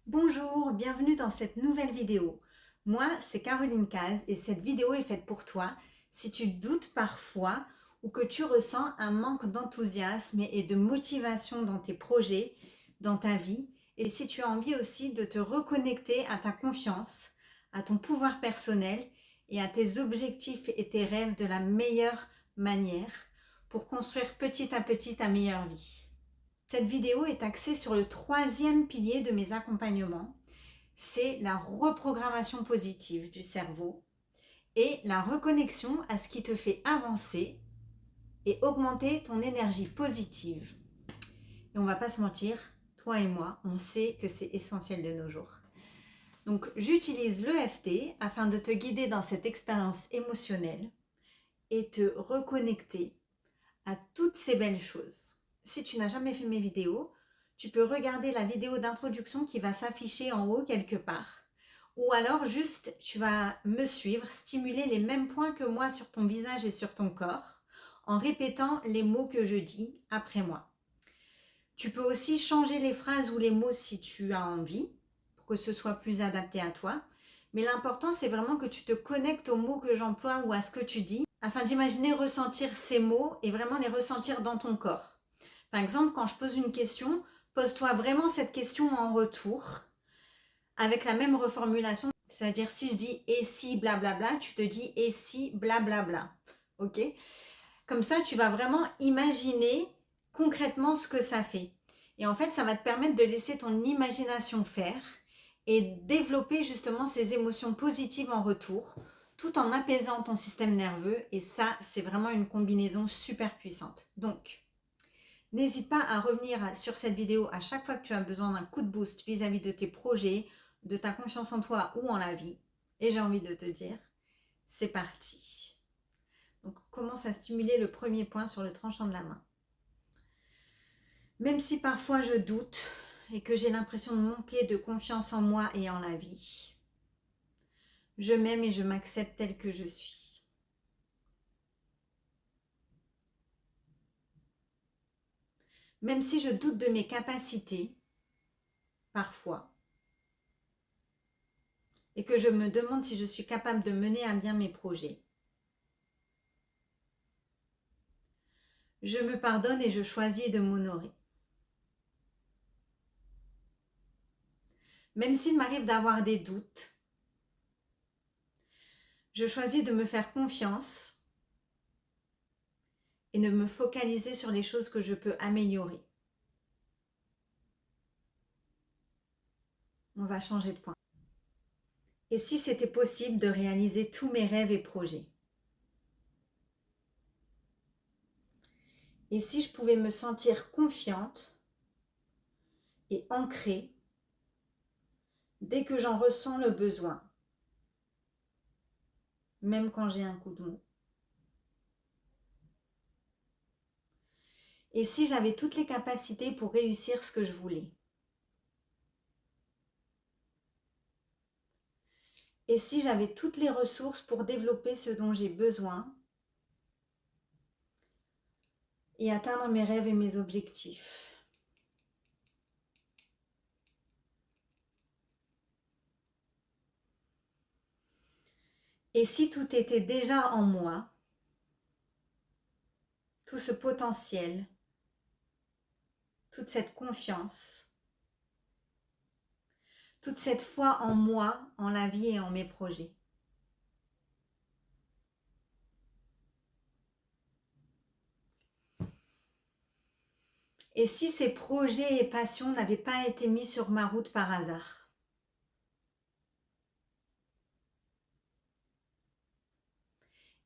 Bonjour, bienvenue dans cette nouvelle vidéo. Moi, c'est Caroline Caz et cette vidéo est faite pour toi si tu doutes parfois ou que tu ressens un manque d'enthousiasme et de motivation dans tes projets, dans ta vie, et si tu as envie aussi de te reconnecter à ta confiance, à ton pouvoir personnel et à tes objectifs et tes rêves de la meilleure manière pour construire petit à petit ta meilleure vie. Cette vidéo est axée sur le troisième pilier de mes accompagnements, c'est la reprogrammation positive du cerveau et la reconnexion à ce qui te fait avancer et augmenter ton énergie positive. Et on va pas se mentir, toi et moi, on sait que c'est essentiel de nos jours. Donc j'utilise l'EFT afin de te guider dans cette expérience émotionnelle et te reconnecter à toutes ces belles choses. Si tu n'as jamais fait mes vidéos, tu peux regarder la vidéo d'introduction qui va s'afficher en haut quelque part. Ou alors juste, tu vas me suivre, stimuler les mêmes points que moi sur ton visage et sur ton corps, en répétant les mots que je dis après moi. Tu peux aussi changer les phrases ou les mots si tu as envie, pour que ce soit plus adapté à toi. Mais l'important, c'est vraiment que tu te connectes aux mots que j'emploie ou à ce que tu dis, afin d'imaginer ressentir ces mots et vraiment les ressentir dans ton corps. Par exemple, quand je pose une question, pose-toi vraiment cette question en retour, avec la même reformulation. C'est-à-dire, si je dis « et si blablabla », tu te dis « et si blablabla ». Ok ? Comme ça, tu vas vraiment imaginer concrètement ce que ça fait. Et en fait, ça va te permettre de laisser ton imagination faire et développer justement ces émotions positives en retour, tout en apaisant ton système nerveux. Et ça, c'est vraiment une combinaison super puissante. Donc, n'hésite pas à revenir sur cette vidéo à chaque fois que tu as besoin d'un coup de boost vis-à-vis de tes projets, de ta confiance en toi ou en la vie. Et j'ai envie de te dire, c'est parti. Donc, commence à stimuler le premier point sur le tranchant de la main. Même si parfois je doute et que j'ai l'impression de manquer de confiance en moi et en la vie, je m'aime et je m'accepte telle que je suis. Même si je doute de mes capacités, parfois, et que je me demande si je suis capable de mener à bien mes projets, je me pardonne et je choisis de m'honorer. Même s'il m'arrive d'avoir des doutes, je choisis de me faire confiance et de me focaliser sur les choses que je peux améliorer. On va changer de point. Et si c'était possible de réaliser tous mes rêves et projets? Et si je pouvais me sentir confiante et ancrée dès que j'en ressens le besoin, même quand j'ai un coup de mou? Et si j'avais toutes les capacités pour réussir ce que je voulais? Et si j'avais toutes les ressources pour développer ce dont j'ai besoin et atteindre mes rêves et mes objectifs? Et si tout était déjà en moi, tout ce potentiel, toute cette confiance, toute cette foi en moi, en la vie et en mes projets? Et si ces projets et passions n'avaient pas été mis sur ma route par hasard?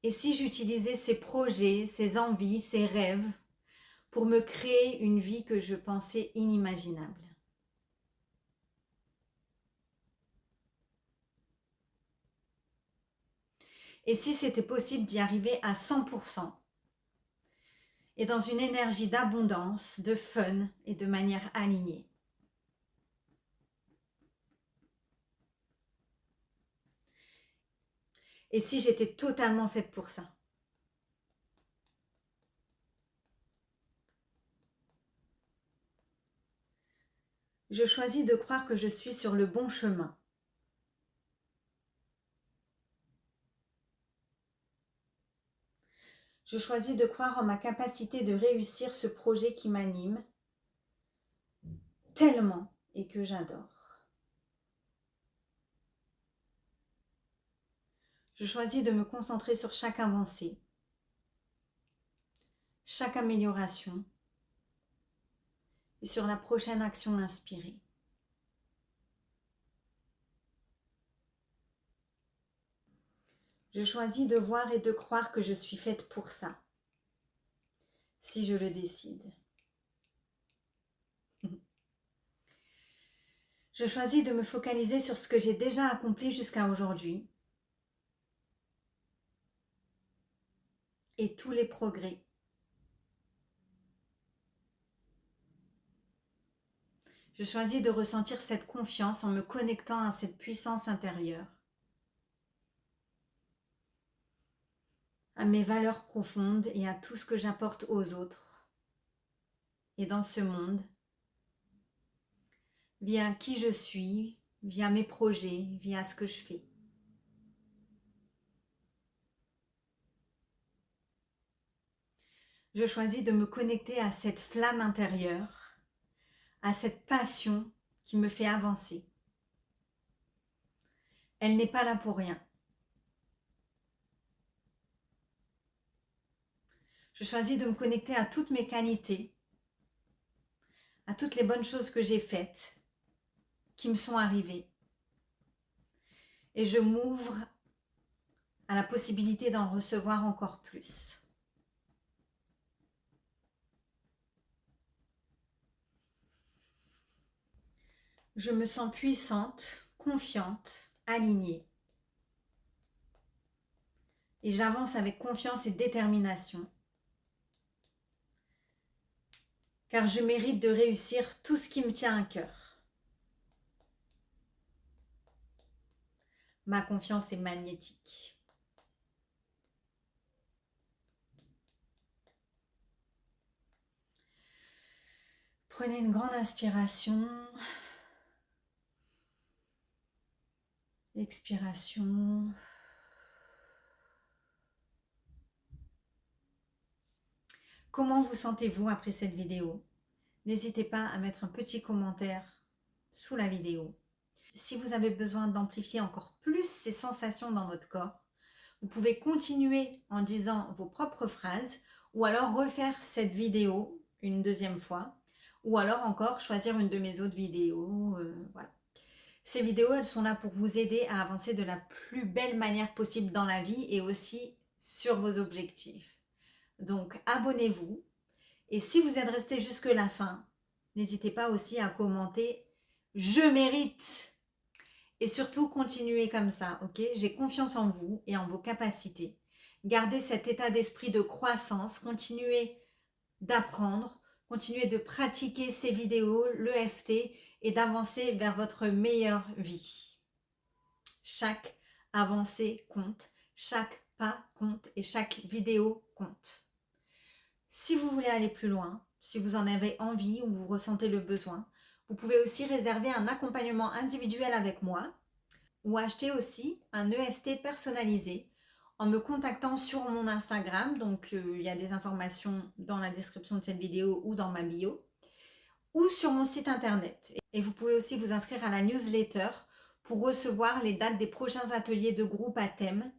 Et si j'utilisais ces projets, ces envies, ces rêves pour me créer une vie que je pensais inimaginable? Et si c'était possible d'y arriver à 100% et dans une énergie d'abondance, de fun et de manière alignée? Et si j'étais totalement faite pour ça? Je choisis de croire que je suis sur le bon chemin. Je choisis de croire en ma capacité de réussir ce projet qui m'anime tellement et que j'adore. Je choisis de me concentrer sur chaque avancée, chaque amélioration et sur la prochaine action inspirée. Je choisis de voir et de croire que je suis faite pour ça, si je le décide. Je choisis de me focaliser sur ce que j'ai déjà accompli jusqu'à aujourd'hui et tous les progrès. Je choisis de ressentir cette confiance en me connectant à cette puissance intérieure, à mes valeurs profondes et à tout ce que j'apporte aux autres et dans ce monde, via qui je suis, via mes projets, via ce que je fais. Je choisis de me connecter à cette flamme intérieure, à cette passion qui me fait avancer. Elle n'est pas là pour rien. Je choisis de me connecter à toutes mes qualités, à toutes les bonnes choses que j'ai faites, qui me sont arrivées. Et je m'ouvre à la possibilité d'en recevoir encore plus. Je me sens puissante, confiante, alignée. Et j'avance avec confiance et détermination. Car je mérite de réussir tout ce qui me tient à cœur. Ma confiance est magnétique. Prenez une grande inspiration. Expiration. Comment vous sentez-vous après cette vidéo? N'hésitez pas à mettre un petit commentaire sous la vidéo. Si vous avez besoin d'amplifier encore plus ces sensations dans votre corps, vous pouvez continuer en disant vos propres phrases ou alors refaire cette vidéo une deuxième fois ou alors encore choisir une de mes autres vidéos. Voilà. Ces vidéos, elles sont là pour vous aider à avancer de la plus belle manière possible dans la vie et aussi sur vos objectifs. Donc, abonnez-vous. Et si vous êtes resté jusque la fin, n'hésitez pas aussi à commenter « Je mérite !» Et surtout, continuez comme ça, ok? J'ai confiance en vous et en vos capacités. Gardez cet état d'esprit de croissance, continuez d'apprendre, continuez de pratiquer ces vidéos, l'EFT et d'avancer vers votre meilleure vie. Chaque avancée compte, chaque pas compte et chaque vidéo compte. Si vous voulez aller plus loin, si vous en avez envie ou vous ressentez le besoin, vous pouvez aussi réserver un accompagnement individuel avec moi ou acheter aussi un EFT personnalisé en me contactant sur mon Instagram. Donc, il y a des informations dans la description de cette vidéo ou dans ma bio ou sur mon site internet. Et vous pouvez aussi vous inscrire à la newsletter pour recevoir les dates des prochains ateliers de groupe à thème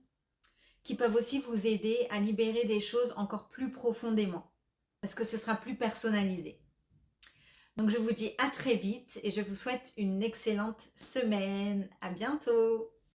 qui peuvent aussi vous aider à libérer des choses encore plus profondément parce que ce sera plus personnalisé. Donc je vous dis à très vite et je vous souhaite une excellente semaine. À bientôt!